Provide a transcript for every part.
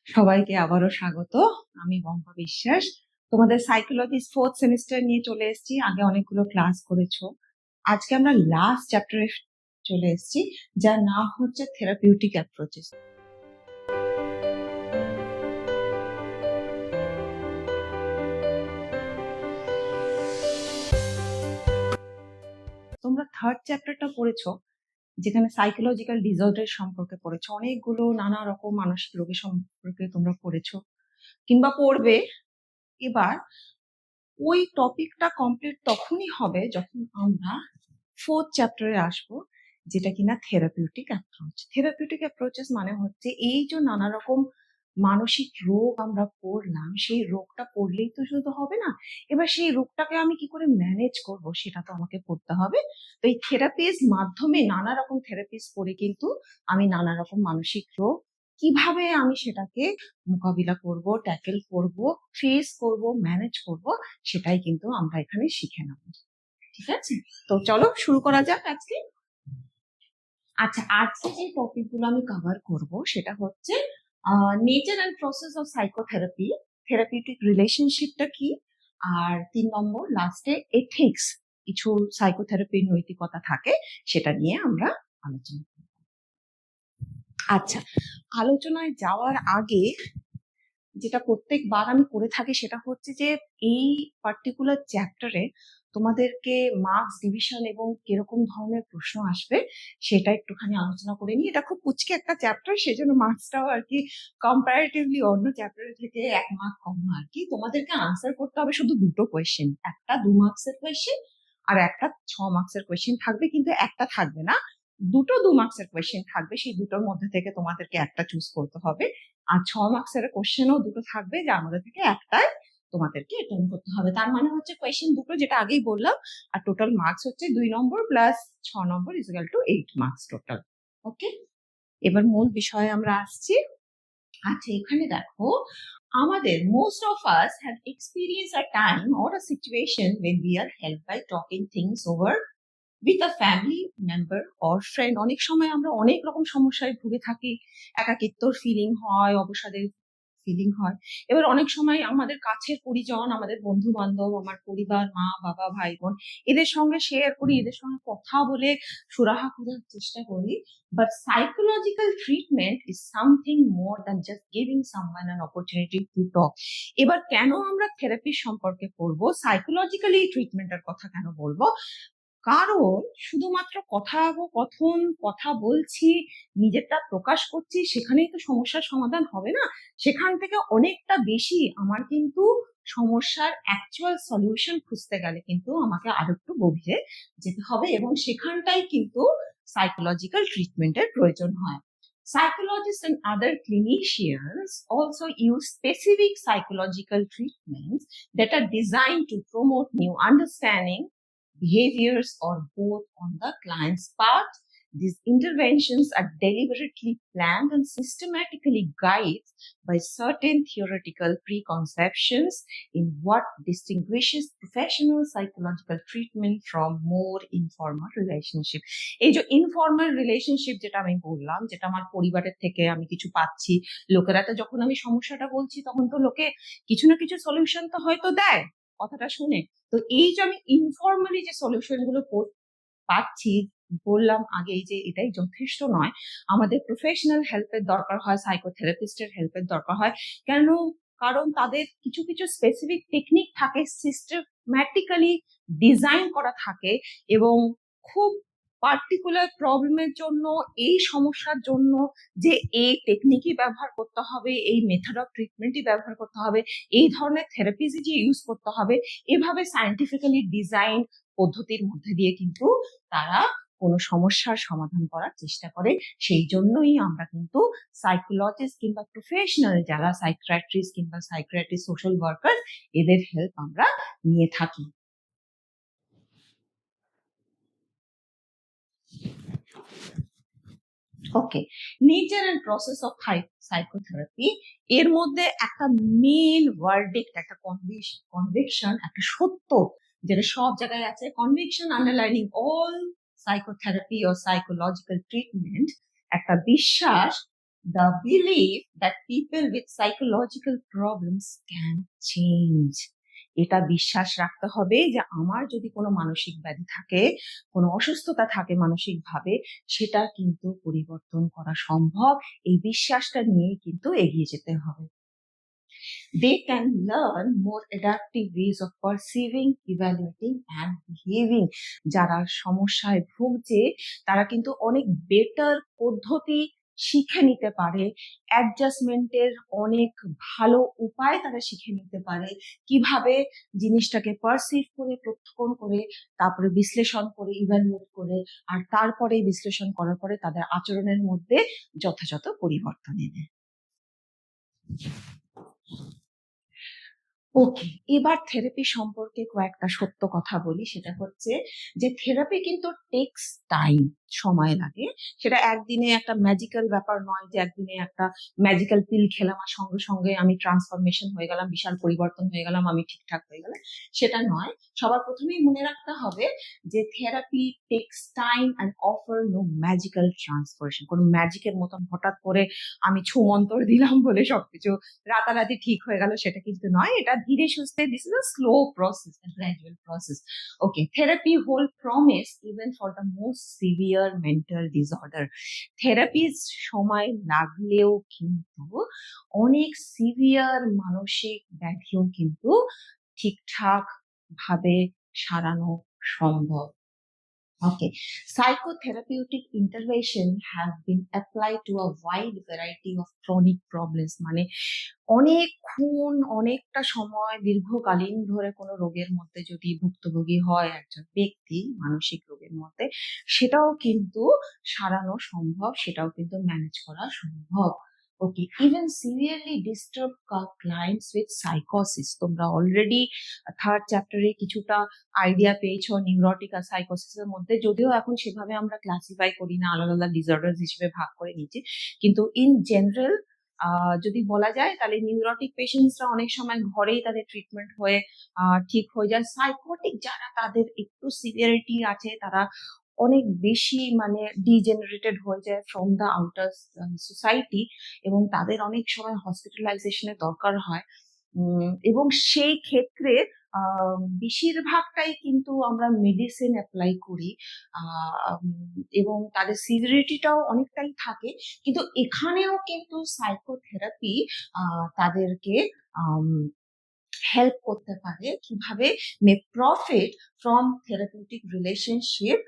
সবাইকে আবারও স্বাগত। আমি বম্পা বিশ্বাস। তোমাদের সাইকোলজি 4th সেমিস্টার নিয়ে চলে এসেছি। আগে অনেকগুলো ক্লাস করেছো। আজকে আমরা লাস্ট চ্যাপ্টারে চলে এসেছি, যার নাম হচ্ছে থেরাপিউটিক অ্যাপ্রোচেস। তোমরা থার্ড চ্যাপ্টারটা পড়েছো, যেখানে সাইকোলজিক্যাল ডিসঅর্ডার সম্পর্কে পড়েছো। অনেকগুলো নানা রকম মানসিক রোগী সম্পর্কে তোমরা পড়েছো কিংবা পড়বে। এবার ওই টপিকটা কমপ্লিট তখনই হবে যখন আমরা 4th চ্যাপ্টারে আসবো, যেটা কিনা থেরাপিউটিক অ্যাপ্রোচ। থেরাপিউটিক অ্যাপ্রোচেস মানে হচ্ছে এই যে নানা রকম মানসিক রোগ আমরা পড়লাম, সেই রোগটা পড়লেই তো শুধু হবে না, এবার সেই রোগটাকে আমি কি করে ম্যানেজ করব সেটা তো আমাকে পড়তে হবে। তো এই থেরাপির মাধ্যমে নানা রকম থেরাপিস পড়ে কিন্তু আমি নানা রকম মানসিক রোগ কিভাবে আমি সেটাকে মোকাবিলা করব, ট্যাকেল করব, ফেস করব, ম্যানেজ করব, সেটাই কিন্তু আমরা এখানে শিখে নেব। ঠিক আছে, তো চলো শুরু করা যাক আজকে। আচ্ছা, আজকে যে টপিক গুলো আমি কভার করব সেটা হচ্ছে nature and process of psychotherapy, therapeutic রিলেশনশিপটা কি, আর 3 নম্বর লাস্টে এথিক্স, কিছু সাইকোথেরাপির নৈতিকতা থাকে, সেটা নিয়ে আমরা আলোচনা করব। আচ্ছা, আলোচনায় যাওয়ার আগে যেটা প্রত্যেকবার আমি করে থাকি সেটা হচ্ছে যে এই পার্টিকুলার চ্যাপ্টারে তোমাদেরকে মার্কস ডিভিশন এবং কিরকম ধরনের প্রশ্ন আসবে সেটা একটুখানি আলোচনা করে নিই। এটা খুব কুচকে একটা চ্যাপ্টার, সেজন্য মার্কসটাও আর কি কম্পারেটিভলি অন্য চ্যাপ্টারের থেকে 1 মার্ক কম আর কি। তোমাদেরকে আনসার করতে হবে শুধু 2টো কোয়েশ্চেন, একটা 2 মার্কসের কোয়েশ্চেন আর একটা 6 মার্কসের কোয়েশ্চেন থাকবে, কিন্তু একটা থাকবে না, দুটো 2 মার্কসের কোয়েশ্চেন থাকবে। সেই দুটোর মধ্যে থেকে তোমাদেরকে একটা চুজ করতে হবে। আর 6 মার্কসের কোশ্চেনও দুটো থাকবে, যার মধ্যে থেকে একটাই তোমাদেরকে অ্যাটেন্ড করতে হবে। তার মানে হচ্ছে কোয়েশ্চেন দুটো, যেটা আগেই বললাম, আর টোটাল মার্কস হচ্ছে 2 নম্বর প্লাস 6 নম্বর equal to 8 marks total. Okay, এবার মূল বিষয়ে আমরা আসছি। আচ্ছা, এখানে দেখো, আমাদের most of us have experience a time or a situation when we are helped by talking things over with a family member or friend। অনেক সময় আমরা অনেক রকম সমস্যায় ভুগে থাকি, একাকিত্বর ফিলিং হয়, অবসাদের ফিলিং হয়। এবার অনেক সময় আমাদের কাছের পরিজন, আমাদের বন্ধু বান্ধব, আমার পরিবার, মা বাবা, ভাই বোন, এদের সঙ্গে শেয়ার করি, এদের সঙ্গে কথা বলে সুরাহা খোঁজার চেষ্টা করি। But psychological treatment is something more than just giving someone an opportunity to talk. এবার কেন আমরা থেরাপি সম্পর্কে পড়বো, সাইকোলজিক্যালি ট্রিটমেন্টের কথা কেন বলবো? কারণ শুধুমাত্র কথোপকথন, কথা বলছি, নিজেরটা প্রকাশ করছি, সেখানেই তো সমস্যার সমাধান হবে না। সেখান থেকে অনেকটা বেশি আমার কিন্তু সমস্যার অ্যাকচুয়াল সলিউশন খুঁজতে গেলে কিন্তু আমাকে আরো একটু গভীরে যেতে হবে, এবং সেখানটাই কিন্তু সাইকোলজিক্যাল ট্রিটমেন্টের প্রয়োজন হয়। Psychologists and other clinicians also use specific psychological treatments that are designed to promote new understanding, behaviors, or both on the client's part. These interventions are deliberately planned and systematically guided by certain theoretical preconceptions in what distinguishes professional psychological treatment from more informal relationship. এই যে informal relationship যেটা আমি বললাম, যেটা আমার পরিবারের থেকে আমি কিছু পাচ্ছি, লোকেরা তো যখন আমি সমস্যাটা বলছি তখন তো লোকে কিছু না কিছু সলিউশন তো হয়তো দেয় কথাটা শুনে। তো এই যে আমি ইনফর্মালি যে সলিউশন গুলো পাচ্ছি, বললাম আগেই যে এটাই যথেষ্ট নয়, আমাদের প্রফেশনাল হেল্পের দরকার হয়, সাইকোথেরাপিস্টের হেল্পের দরকার হয়। কেন? কারণ তাদের কিছু কিছু স্পেসিফিক টেকনিক থাকে, সিস্টেম্যাটিক্যালি ডিজাইন করা থাকে, এবং খুব পার্টিকুলার প্রবলেমের জন্য, এই সমস্যার জন্য যে এই টেকনিকই ব্যবহার করতে হবে, এই মেথড অফ ট্রিটমেন্টই ব্যবহার করতে হবে, এই ধরনের থেরাপিজই যে ইউজ করতে হবে, এভাবে সায়েন্টিফিক্যালি ডিজাইন পদ্ধতির মধ্যে দিয়ে কিন্তু তারা কোনো সমস্যার সমাধান করার চেষ্টা করে। সেই জন্যই আমরা কিন্তু সাইকোলজিস্ট কিংবা প্রফেশনাল যারা সাইকিয়াট্রিস্ট কিংবা সাইকিয়াট্রিস্ট, সোশ্যাল ওয়ার্কার, এদের হেল্প আমরা নিয়ে থাকি। Okay, nature and process of psychotherapy, এর মধ্যে একটা মেন ভার্ডিক্ট, একটা কনভিকশন, একটা সত্য যেটা সব জায়গায় আছে, কনভিকশন আন্ডারলাইনিং অল সাইকোথেরাপি ও সাইকোলজিক্যাল ট্রিটমেন্ট, একটা বিশ্বাস the belief that people with psychological problems can change. এটা বিশ্বাস রাখতে হবে যে আমার যদি কোনো মানসিক ব্যাধি থাকে, কোনো অসুস্থতা থাকে মানসিকভাবে, সেটা কিন্তু পরিবর্তন করা সম্ভব। এই বিশ্বাসটা নিয়েই কিন্তু এগিয়ে যেতে হবে। They can learn more adaptive ways of perceiving, evaluating and behaving. যারা সমস্যায় ভুগছে তারা কিন্তু অনেক বেটার পদ্ধতি শিখে নিতে পারে, অ্যাডজাস্টমেন্টের অনেক ভালো উপায় তারা শিখে নিতে পারে, কিভাবে জিনিসটাকে পারসিভ করে, প্রত্যক্ষণ করে, তারপরে বিশ্লেষণ করে, ইভ্যালুয়েট করে, আর তারপরে বিশ্লেষণ করার পরে তাদের আচরণের মধ্যে যথাযথ পরিবর্তন এনে। ওকে, এবার থেরাপি সম্পর্কে কয়েকটা সত্য কথা বলি। সেটা হচ্ছে যে থেরাপি কিন্তু টেক্স টাইম, সময় লাগে। সেটা একদিনে একটা ম্যাজিক্যাল ব্যাপার নয় যে একদিনে একটা ম্যাজিক্যাল পিল খেলাম আর সঙ্গে সঙ্গে আমি ট্রান্সফরমেশন হয়ে গেলাম, বিশাল পরিবর্তন হয়ে গেলাম, আমি ঠিকঠাক হয়ে গেলাম, সেটা নয়। সবার প্রথমেই মনে রাখতে হবে যে therapy takes time and offer no magical transformation. কোনো ম্যাজিকের মতন হঠাৎ করে আমি ছুমন্তর দিলাম বলে সবকিছু রাতারাতি ঠিক হয়ে গেল, সেটা কিন্তু নয়। এটা ধীরে সুস্থে, this is a slow process, a gradual process. Okay, therapy hold promise even for the most severe mental disorder. থেরাপির সময় লাগলেও কিন্তু অনেক সিভিয়ার মানসিক ব্যাধিও কিন্তু ঠিকঠাক ভাবে সারানো সম্ভব। Okay, psychotherapeutic intervention have been applied to a wide variety of chronic problems. মানে অনেকক্ষণ, অনেকটা সময়, দীর্ঘকালীন ধরে কোনো রোগের মধ্যে যদি ভুক্তভোগী হয় একজন ব্যক্তি, মানসিক রোগের মধ্যে, সেটাও কিন্তু সারানো সম্ভব, সেটাও কিন্তু ম্যানেজ করা সম্ভব। Okay, even severely disturb clients with সাইকোসিস, তোমরা অলরেডি থার্ড চ্যাপ্টারে কিছুটা আইডিয়া পেয়েছো নিউরোটিক আর সাইকোসিসের মধ্যে, যদিও এখন সেভাবে আমরা ক্লাসিফাই করি না, আলাদা আলাদা ডিসঅর্ডার হিসেবে ভাগ করে নিচ্ছি, কিন্তু ইন জেনারেল যদি বলা যায় তাহলে নিউরোটিক পেশেন্টসরা অনেক সময় ঘরেই তাদের ট্রিটমেন্ট হয়ে ঠিক হয়ে যায়। সাইকোটিক যারা, তাদের একটু সিভিয়ারিটি আছে, তারা অনেক বেশি মানে ডিজেনারেটেড হয়ে যায় ফ্রম দ্য আউটার সোসাইটি, এবং তাদের অনেক সময় হসপিটালাইজেশনের দরকার হয়। এবং সেই ক্ষেত্রে বেশিরভাগটাই কিন্তু আমরা মেডিসিন অ্যাপ্লাই করি, এবং তাদের সিভিয়ারিটিটাও অনেকটাই থাকে। কিন্তু এখানেও কিন্তু সাইকোথেরাপি তাদেরকে হেল্প করতে পারে কিভাবে may profit from therapeutic relationship,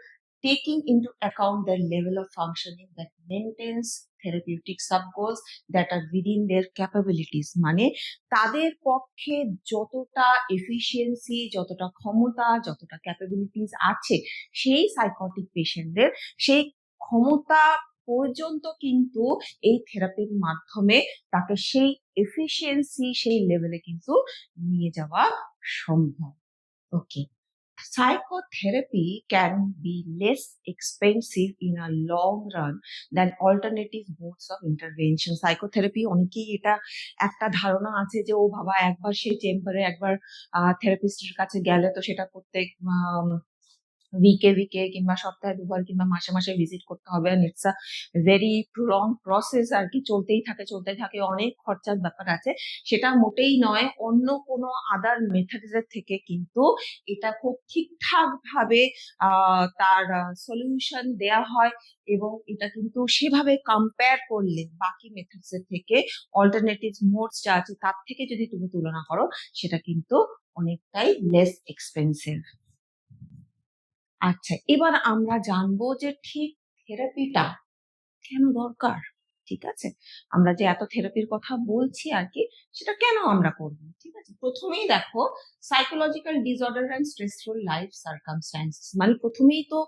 taking into account their level of functioning that maintains therapeutic sub-goals that are within their capabilities. মানে তাদের পক্ষে যতটা এফিসিয়েন্সি, যতটা ক্ষমতা, যতটা ক্যাপাবিলিটিস আছে সেই সাইকোটিক পেশেন্টদের, সেই ক্ষমতা পর্যন্ত কিন্তু এই থেরাপির মাধ্যমে তাকে সেই এফিসিয়েন্সি, সেই লেভেলে কিন্তু নিয়ে যাওয়া সম্ভব। ওকে, psychotherapy can be less expensive in a long run than alternative modes of intervention. Psychotherapy, অনেকেই এটা একটা ধারণা আছে যে ও বাবা একবার সেই চেম্বারে একবার থেরাপিস্টের কাছে গেলে তো সেটা করতে উইকে কিংবা সপ্তাহে দুবার কিংবা মাসে মাসে ভিজিট করতে হবে, আর it's a very long process আর কি, চলতেই থাকে, অনেক খরচার ব্যাপার আছে। সেটা মোটেই নয়। অন্য কোনো আদার মেথডের থেকে কিন্তু এটা খুব ঠিকঠাক ভাবে তার সলিউশন দেয়া হয়, এবং এটা কিন্তু সেভাবে কম্পেয়ার করলে বাকি মেথডস এর থেকে, অল্টারনেটিভ মোডস যা আছে তার থেকে যদি তুমি তুলনা করো, সেটা কিন্তু অনেকটাই লেস এক্সপেন্সিভ। আচ্ছা, এবার আমরা জানবো যে ঠিক থেরাপিটা কেন দরকার। ঠিক আছে, আমরা যে এত থেরাপির কথা বলছি আর কি, সেটা কেন আমরা করব। ঠিক আছে, প্রথমেই দেখো psychological disorder and stressful life circumstances, মানে প্রথমেই তো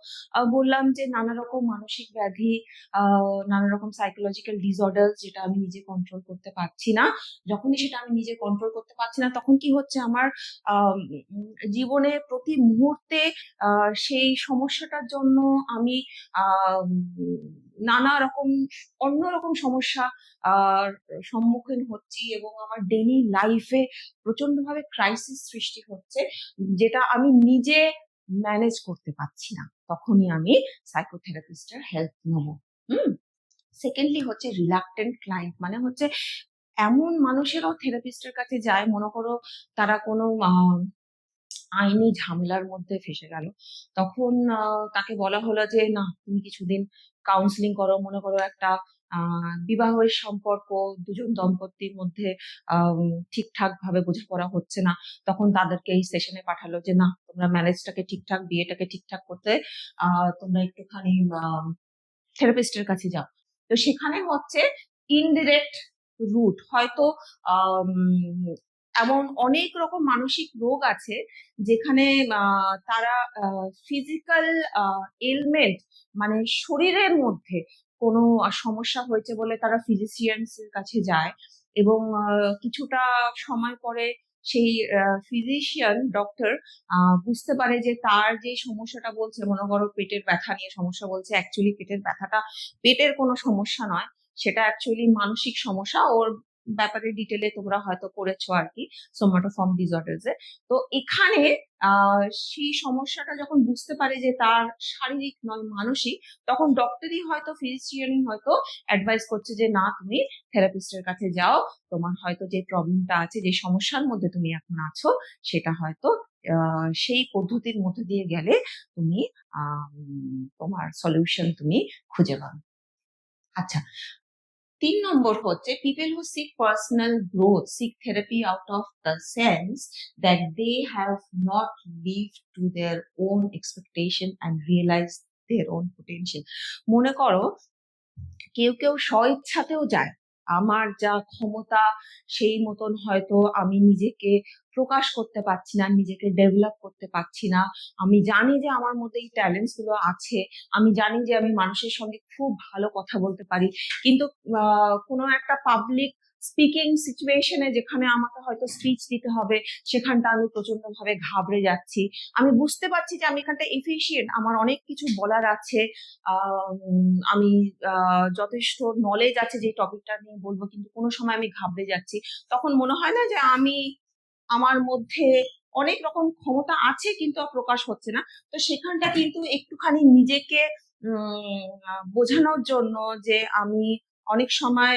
বললাম যে নানা রকম মানসিক ব্যাধি, নানা রকম সাইকোলজিক্যাল ডিসঅর্ডার যেটা আমি নিজে কন্ট্রোল করতে পারছি না। যখনই সেটা আমি নিজে কন্ট্রোল করতে পারছি না, তখন কি হচ্ছে আমার জীবনে প্রতি মুহূর্তে সেই সমস্যাটার জন্য আমি নানা রকম অন্যরকম সমস্যা সম্মুখীন হচ্ছি, এবং আমার ডেইলি লাইফে প্রচন্ডভাবে ক্রাইসিস সৃষ্টি হচ্ছে, যেটা আমি নিজে ম্যানেজ করতে পারছি না। তখনই আমি সাইকোথেরাপিস্টের হেল্প নেব। সেকেন্ডলি হচ্ছে রিলাক্টেন্ট ক্লায়েন্ট, মানে হচ্ছে এমন মানুষেরাও থেরাপিস্টের কাছে যায়, মনে করো তারা কোনো আইনি ঝামেলার মধ্যে ফেসে গেল, তখন তাকে বলা হলো যে না তুমি কিছুদিন কাউন্সিলিং করো, মনে করো একটা বিবাহের সম্পর্ক দুজন দম্পতির মধ্যে ঠিকঠাক ভাবে বোঝাপড়া হচ্ছে না, তখন তাদেরকে এই সেশনে পাঠালো যে না তোমরা ম্যারেজটাকে ঠিকঠাক, বিয়েটাকে ঠিকঠাক করতে তোমরা একটুখানি থেরাপিস্টের কাছে যাও। তো সেখানে হচ্ছে ইনডিরেক্ট রুট, হয়তো আম, এমন অনেক রকম মানসিক রোগ আছে যেখানে তারা ফিজিক্যাল এলমেন্ট, মানে শরীরের মধ্যে কোনো সমস্যা হয়েছে বলে তারা ফিজিশিয়ানস এর কাছে যায়, এবং কিছুটা সময় পরে সেই ফিজিশিয়ান ডক্টর বুঝতে পারে যে তার যে সমস্যাটা বলছে, মনে করো পেটের ব্যথা নিয়ে সমস্যা বলছে, অ্যাকচুয়ালি পেটের ব্যথাটা পেটের কোনো সমস্যা নয়, সেটা অ্যাকচুয়ালি মানসিক সমস্যা। ওর ব্যাপারে ডিটেলে তোমরা হয়তো পড়েছো আর কি, সোমাটোফর্ম ডিসঅর্ডারস এ। তো এখানে সেই সমস্যাটা যখন বুঝতে পারে যে তার শারীরিক নয় মানসিক, তখন ডক্টরই হয়তো ফিজিশিয়ানই হয়তো অ্যাডভাইস করছে যে না তুমি থেরাপিস্টের কাছে যাও, তোমার হয়তো যে প্রবলেমটা আছে, যে সমস্যার মধ্যে তুমি এখন আছো, সেটা হয়তো সেই পদ্ধতির মধ্যে দিয়ে গেলে তুমি তোমার সলিউশন তুমি খুঁজে পাবে। আচ্ছা, 3 নম্বর হচ্ছে people who seek personal growth seek therapy out of the sense that they have not lived to their own expectation and realized their own potential। মনে করো কেউ কেউ স্বইচ্ছাতেও যায়, আমার যা ক্ষমতা সেই মতন হয়তো আমি নিজেকে প্রকাশ করতে পারছি না, নিজেকে ডেভেলপ করতে পারছি না, আমি জানি যে আমার মধ্যে এই ট্যালেন্টস গুলো আছে, আমি জানি যে আমি মানুষের সঙ্গে খুব ভালো কথা বলতে পারি, কিন্তু কোনো একটা পাবলিক স্পিকিং সিচুয়েশনে যেখানে আমাকে হয়তো স্পিচ দিতে হবে, সেখানটা আমি প্রচন্ড ভাবে ঘাবড়ে যাচ্ছি। আমি বুঝতে পারছি যে আমি এখানটা এফিশিয়েন্ট, আমার অনেক কিছু বলার আছে, আমি যথেষ্ট নলেজ আছে যে টপিকটা নিয়ে বলবো, কিন্তু কোনো সময় আমি ঘাবড়ে যাচ্ছি। তখন মনে হয় না যে আমার মধ্যে অনেক রকম ক্ষমতা আছে কিন্তু প্রকাশ হচ্ছে না। তো সেখানটা কিন্তু একটুখানি নিজেকে বোঝানোর জন্য যে আমি অনেক সময়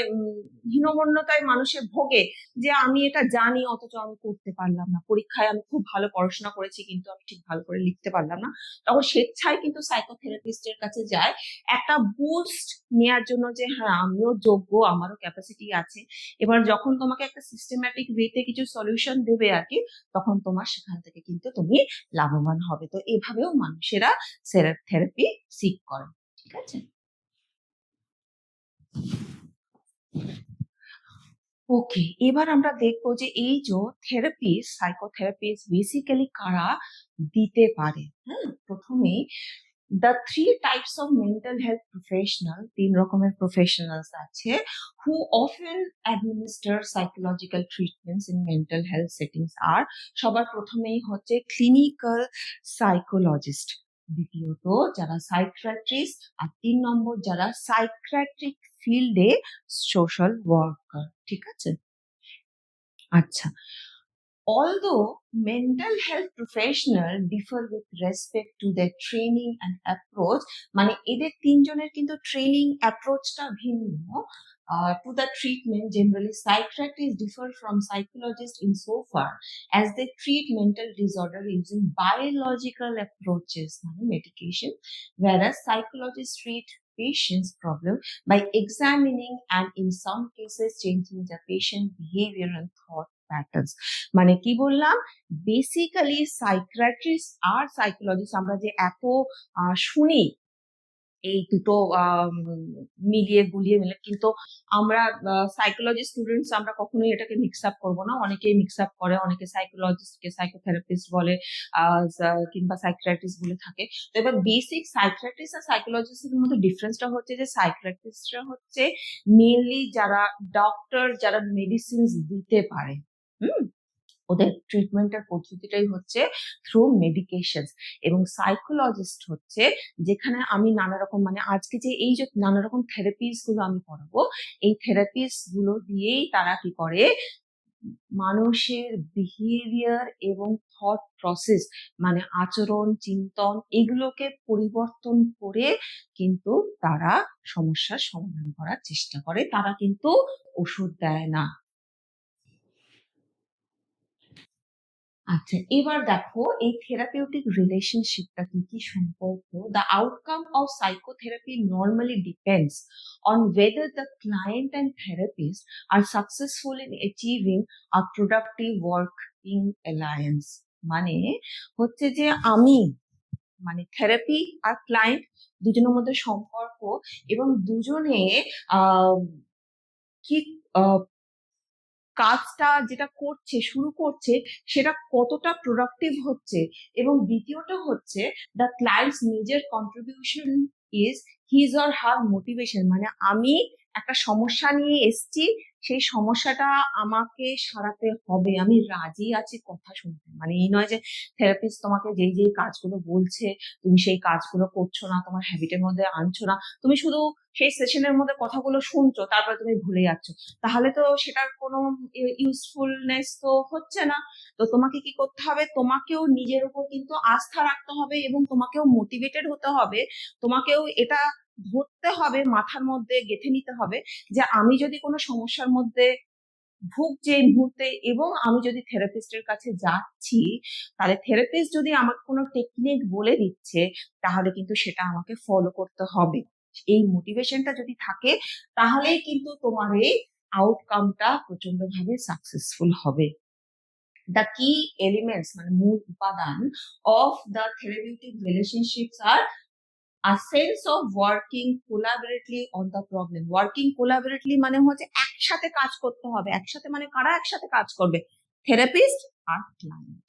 হীনমন্যতায় মানুষের ভোগে, যে আমি এটা জানি অথচ আমি করতে পারলাম না, পরীক্ষায় আমি খুব ভালো পড়াশোনা করেছি কিন্তু আমি ঠিক ভালো করে লিখতে পারলাম না, তখন স্বেচ্ছায় কিন্তু সাইকোথেরাপিস্টের কাছে যায় একটা বুস্ট নেয়ার জন্য যে হ্যাঁ আমিও যোগ্য, আমারও ক্যাপাসিটি আছে। এবার যখন তোমাকে একটা সিস্টেম্যাটিক ওয়েতে কিছু সলিউশন দেবে আর কি, তখন তোমার সেখান থেকে কিন্তু তুমি লাভবান হবে। তো এভাবেও মানুষেরা থেরাপি সিক করে, ঠিক আছে। ওকে, এবার আমরা দেখবো যে এই যে থেরাপি, সাইকোথেরাপিস্ট বেসিক্যালি কারা দিতে পারে। হ্যাঁ, প্রথমেই the 3 types of mental health professional, 3 রকমের প্রফেশনালস আছে who often administer psychological treatments in mental health settings are, সবার প্রথমেই হচ্ছে ক্লিনিক্যাল সাইকোলজিস্ট, দ্বিতীয়ত যারা সাইকিয়াট্রিস্ট, আর 3 নম্বর যারা সাইকিয়াট্রিক ফিল্ডে সোশ্যাল ওয়ার্কার, ঠিক আছে। আচ্ছা, although mental health professional differ with respect to their training and approach, মানে এদের তিনজনের কিন্তু ট্রেনিং অ্যাপ্রোচটা ভিন্ন to the treatment. Generally psychiatrists differ from psychologists insofar as they treat mental disorder using biological approaches, মানে medication, whereas psychologists treat patient's problem by examining and in some cases changing the patient behavior and thought patterns। মানে কি বললাম, basically psychiatrist আর psychologist আমরা যে এত শুনি, এই দুটো মিলিয়ে গুলিয়ে মিলে, কিন্তু আমরা সাইকোলজি স্টুডেন্টস আমরা কখনোই এটাকে মিক্স আপ করবো না, অনেকেই মিক্স আপ করে, অনেকে সাইকোলজিস্টকে সাইকোথেরাপিস্ট বলে কিংবা সাইকিয়াট্রিস্ট বলে থাকে। তো এবার বেসিক সাইকিয়াট্রিস্ট আর সাইকোলজিস্টের মধ্যে ডিফারেন্সটা হচ্ছে যে সাইকিয়াট্রিস্টরা হচ্ছে মেনলি যারা ডক্টর, যারা মেডিসিন দিতে পারে, ওদের ট্রিটমেন্টের পদ্ধতিটাই হচ্ছে থ্রু মেডিকেশন। এবং সাইকোলজিস্ট হচ্ছে যেখানে আমি নানা রকম, মানে আজকে যে এই যে নানা রকম থেরাপিস গুলো আমি পড়াবো, এই থেরাপিস গুলো দিয়েই তারা কি করে, মানুষের বিহেভিয়ার এবং থট প্রসেস মানে আচরণ চিন্তন এগুলোকে পরিবর্তন করে কিন্তু তারা সমস্যার সমাধান করার চেষ্টা করে, তারা কিন্তু ওষুধ দেয় না। আচ্ছা, এবার দেখো এই থেরাপিউটিক রিলেশনশিপটা কি সম্পর্ক। The outcome of psychotherapy normally depends on whether the client and therapist are successful in achieving a productive working alliance। মানে হচ্ছে যে আমি মানে থেরাপি আর ক্লায়েন্ট দুজনের মধ্যে সম্পর্ক, এবং দুজনে আহ কি কাজটা যেটা করছে শুরু করছে সেটা কতটা প্রোডাক্টিভ হচ্ছে, এবং দ্বিতীয়টা হচ্ছে দ্য ক্লায়েন্টস নিজের contribution is his or her motivation. মানে আমি একটা সমস্যা নিয়ে এসছি, সেই সমস্যাটা আমাকে সারাতে হবে, আমি রাজি আছি কথা শুনতে। মানে এই নয় যে থেরাপিস্ট তোমাকে যেই যেই কাজগুলো বলছে তুমি সেই কাজগুলো করছো না, তোমার হ্যাবিটের মধ্যে আনছো না, তুমি শুধু সেই সেশনের মধ্যে কথাগুলো শুনছো তারপরে তুমি ভুলে যাচ্ছ, তাহলে তো সেটার কোনো ইউজফুলনেস তো হচ্ছে না। তো তোমাকে কি করতে হবে, তোমাকেও নিজের উপর কিন্তু আস্থা রাখতে হবে এবং তোমাকেও মোটিভেটেড হতে হবে, তোমাকেও এটা ধরতে হবে, মাথার মধ্যে গেঁথে নিতে হবে যে আমি যদি কোনো সমস্যার মধ্যে ভুগছি এই মুহূর্তে এবং আমি যদি থেরাপিস্টের কাছে যাচ্ছি, তাহলে থেরাপিস্ট যদি আমাকে কোনো টেকনিক বলে দিচ্ছে তাহলে কিন্তু সেটা আমাকে ফলো করতে হবে। এই মোটিভেশনটা যদি থাকে তাহলেই কিন্তু তোমার এই আউটকামটা প্রচন্ড ভাবে সাকসেসফুল হবে। দ্য কি এলিমেন্টস মানে মূল উপাদান অফ দ্য থেরাপিউটিক রিলেশনশিপস আর a sense of working collaboratively on the problem। working collaboratively মানে হচ্ছে একসাথে কাজ করতে হবে। একসাথে মানে কারা একসাথে কাজ করবে? থেরাপিস্ট আর ক্লায়েন্ট।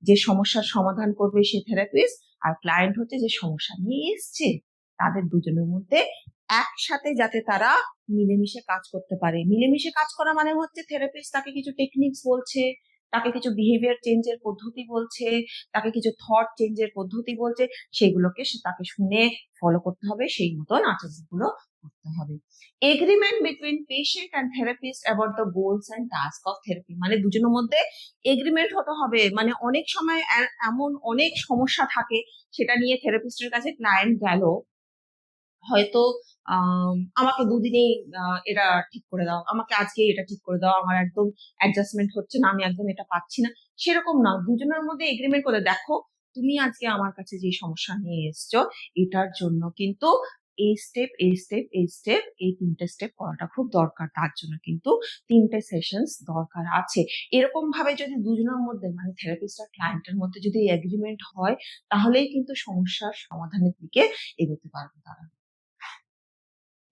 যে সমস্যার সমাধান করবে সে থেরাপিস্ট, আর ক্লায়েন্ট হচ্ছে যে সমস্যা নিয়ে এসছে, তাদের দুজনের মধ্যে একসাথে যাতে তারা মিলেমিশে কাজ করতে পারে। মিলেমিশে কাজ করা মানে হচ্ছে থেরাপিস্ট তাকে কিছু টেকনিক্স বলছে, তাকে কিছু বিহেভিয়ার চেঞ্জের পদ্ধতি বলছে, তাকে কিছু থট চেঞ্জের পদ্ধতি বলছে, সেগুলোকে তাকে শুনে ফলো করতে হবে, সেই মতন আচরণগুলো করতে হবে। Agreement between patient and therapist about the goals and task of therapy. মানে দুজনের মধ্যে এগ্রিমেন্ট হতে হবে। মানে অনেক সময় এমন অনেক সমস্যা থাকে সেটা নিয়ে থেরাপিস্টের কাছে ক্লায়েন্ট গেল, হয়তো আমাকে দুদিনেই এটা ঠিক করে দাও, আমাকে আজকে এটা ঠিক করে দাও, আমার একদম অ্যাডজাস্টমেন্ট হচ্ছে না, আমি একদম এটা পাচ্ছি না, সেরকম না। দুজনের মধ্যে এগ্রিমেন্ট করে দেখো তুমি আজকে আমার কাছে যে সমস্যা নিয়ে এসছো এটার জন্য কিন্তু এই স্টেপ এই স্টেপ এই স্টেপ এই তিনটে স্টেপ করাটা খুব দরকার, তার জন্য কিন্তু তিনটে সেশনস দরকার আছে। এরকম ভাবে যদি দুজনের মধ্যে মানে থেরাপিস্ট আর ক্লায়েন্টের মধ্যে যদি এগ্রিমেন্ট হয় তাহলেই কিন্তু সমস্যার সমাধানের দিকে এগোতে পারবে তারা।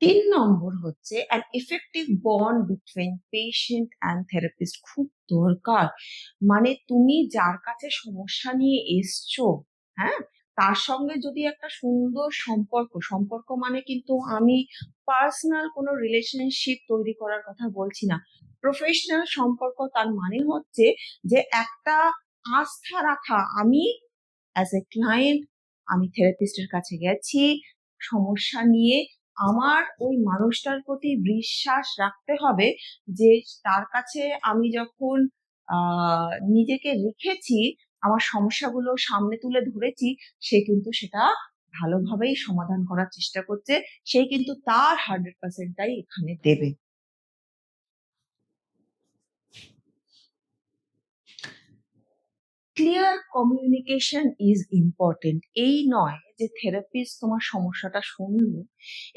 3 নম্বর হচ্ছে an effective bond between patient and therapist। খুব দরকার। মানে তুমি যার কাছে সমস্যা নিয়ে এসছো, হ্যাঁ, তার সঙ্গে যদি একটা সুন্দর সম্পর্ক মানে কিন্তু আমি পার্সোনাল কোনো রিলেশনশিপ তৈরি করার কথা বলছি না, প্রফেশনাল সম্পর্ক। তার মানে হচ্ছে যে একটা আস্থা রাখা, আমি অ্যাজ এ ক্লায়েন্ট আমি থেরাপিস্টের কাছে গেছি সমস্যা নিয়ে, আমার ওই মানুষটার প্রতি বিশ্বাস রাখতে হবে যে তার কাছে আমি যখন নিজেকে রেখেছি, আমার সমস্যাগুলো সামনে তুলে ধরেছি, সে কিন্তু সেটা ভালোভাবেই সমাধান করার চেষ্টা করছে, সে কিন্তু তার 100%টাই এখানে দেবে। Clear communication is important. এই নয় যে থেরাপিস্ট তোমার সমস্যাটা শুনলো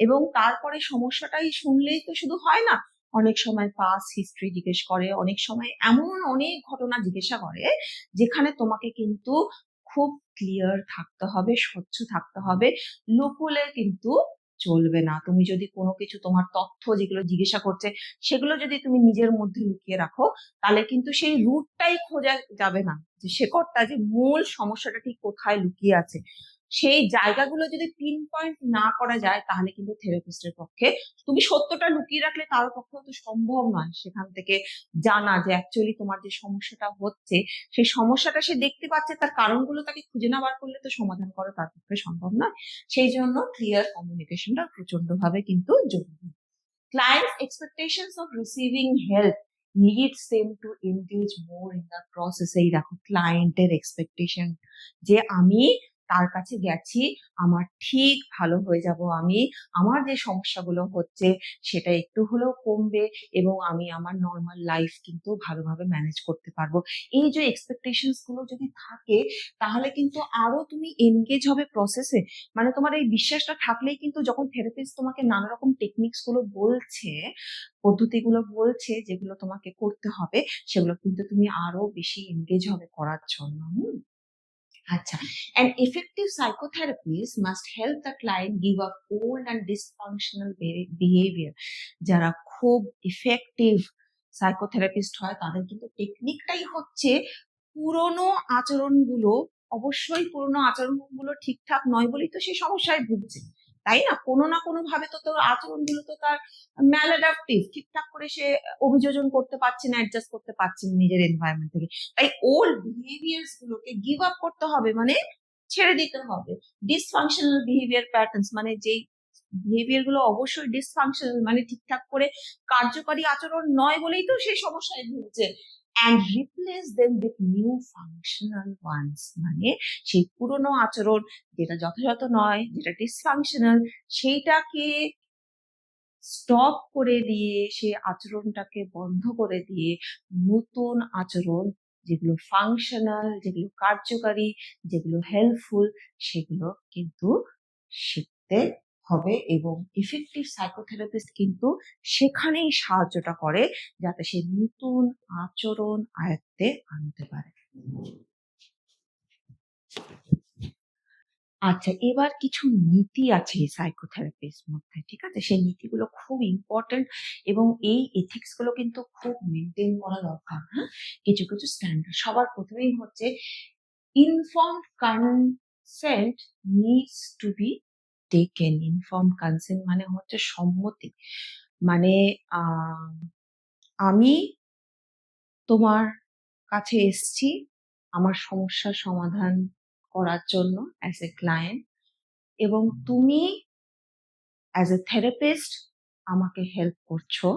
এবং তারপরে সমস্যাটাই শুনলেই তো শুধু হয় না, অনেক সময় পাস্ট হিস্ট্রি জিজ্ঞেস করে, অনেক সময় এমন অনেক ঘটনা জিজ্ঞাসা করে যেখানে তোমাকে কিন্তু খুব ক্লিয়ার থাকতে হবে, স্বচ্ছ থাকতে হবে, লুকোলে কিন্তু চলবে না। তুমি যদি কোনো কিছু তোমার তথ্য যেগুলো জিজ্ঞাসা করছে সেগুলো যদি তুমি নিজের মধ্যে লুকিয়ে রাখো তাহলে কিন্তু সেই রুটটাই খোঁজা যাবে না, যে শেকড়টা যে মূল সমস্যাটা ঠিক কোথায় লুকিয়ে আছে সেই জায়গাগুলো যদি পিন পয়েন্ট না করা যায় তাহলে কিন্তু থেরাপিস্টের পক্ষে, তুমি সত্যটা লুকিয়ে রাখলে তার পক্ষে তো সম্ভব নয় সেখান থেকে জানা যে অ্যাকচুয়ালি তোমার যে সমস্যাটা হচ্ছে সেই সমস্যাটা সে দেখতে পাচ্ছে, তার কারণগুলো তাকে খুঁজে না বার করলে তো সমাধান করা তার পক্ষে সম্ভব নয়। সেই জন্য ক্লিয়ার কমিউনিকেশনটা প্রচন্ড ভাবে কিন্তু জরুরি। Clients' expectations of receiving help leads them to engage more in the process. এই দেখো ক্লায়েন্টের এক্সপেকটেশন যে আমি তার কাছে গেছি, আমার ঠিক ভালো হয়ে যাব, আমি আমার যে সমস্যাগুলো হচ্ছে সেটা একটু হলেও কমবে এবং আমি আমার নর্মাল লাইফ কিন্তু ভালোভাবে ম্যানেজ করতে পারবো। এই যে এক্সপেকটেশনস গুলো যদি থাকে তাহলে কিন্তু আরো তুমি এনগেজ হবে প্রসেসে। মানে তোমার এই বিশ্বাসটা থাকলেই কিন্তু যখন থেরাপিস্ট তোমাকে নানা রকম টেকনিক্স গুলো বলছে, পদ্ধতিগুলো বলছে যেগুলো তোমাকে করতে হবে, সেগুলো কিন্তু তুমি আরো বেশি এনগেজ হবে করার জন্য। আচ্ছা, an effective psychotherapist must help the client give up old and dysfunctional behavior. যারা খুব ইফেক্টিভ সাইকোথেরাপিস্ট হয় তাদের কিন্তু টেকনিকটাই হচ্ছে পুরনো আচরণগুলো, অবশ্যই পুরনো আচরণগুলো ঠিকঠাক নয় বলেই তো সে সমস্যায় ভুগছে, তাই না? কোনো না কোনো ভাবে তো তোর আচরণগুলো তো তার ম্যালঅ্যাডাপটিভ, ঠিকঠাক করে সে অভিযোজন করতে পারছে না, অ্যাডজাস্ট করতে পারছে না নিজের এনভায়রনমেন্ট থেকে। তাই ওল্ড বিহেভিয়ার্স গুলোকে গিভ আপ করতে হবে, মানে ছেড়ে দিতে হবে। ডিসফাংশনাল বিহেভিয়ার প্যাটার্নস মানে যেই বিহেভিয়ার গুলো অবশ্যই ডিসফাংশনাল, মানে ঠিকঠাক করে কার্যকারী আচরণ নয় বলেই তো সেই সমস্যায় ভুগছে, and replace them with new functional ones, মানে সেই পুরনো আচরণ যেটা যথাযথ নয়, যেটা ডিসফাংশনাল, সেইটাকে স্টপ করে দিয়ে, সেই আচরণটাকে বন্ধ করে দিয়ে নতুন আচরণ যেগুলো ফাংশনাল, যেগুলো কার্যকারী, যেগুলো হেল্পফুল, সেগুলো কিন্তু শিখতে হবে। এবং ইফেক্টিভ সাইকোথেরাপিস্ট কিন্তু সেখানেই সাহায্যটা করে যাতে সে নতুন আচরণ আয়ত্তে আনতে পারে। আচ্ছা, এবার কিছু নীতি আছে এই সাইকোথেরাপির মধ্যে, ঠিক আছে? সেই নীতিগুলো খুব ইম্পর্টেন্ট এবং এই এথিক্স গুলো কিন্তু খুব মেনটেন করা দরকার। হ্যাঁ, কিছু কিছু স্ট্যান্ডার্ড সবার প্রথমেই হচ্ছে informed consent needs to be taken. Informed consent মানে হচ্ছে সম্মতি, মানে আমি তোমার কাছে এসছি আমার সমস্যার সমাধান করার জন্য অ্যাজ এ ক্লায়েন্ট, এবং তুমি অ্যাজ এ থেরাপিস্ট আমাকে হেল্প করছো,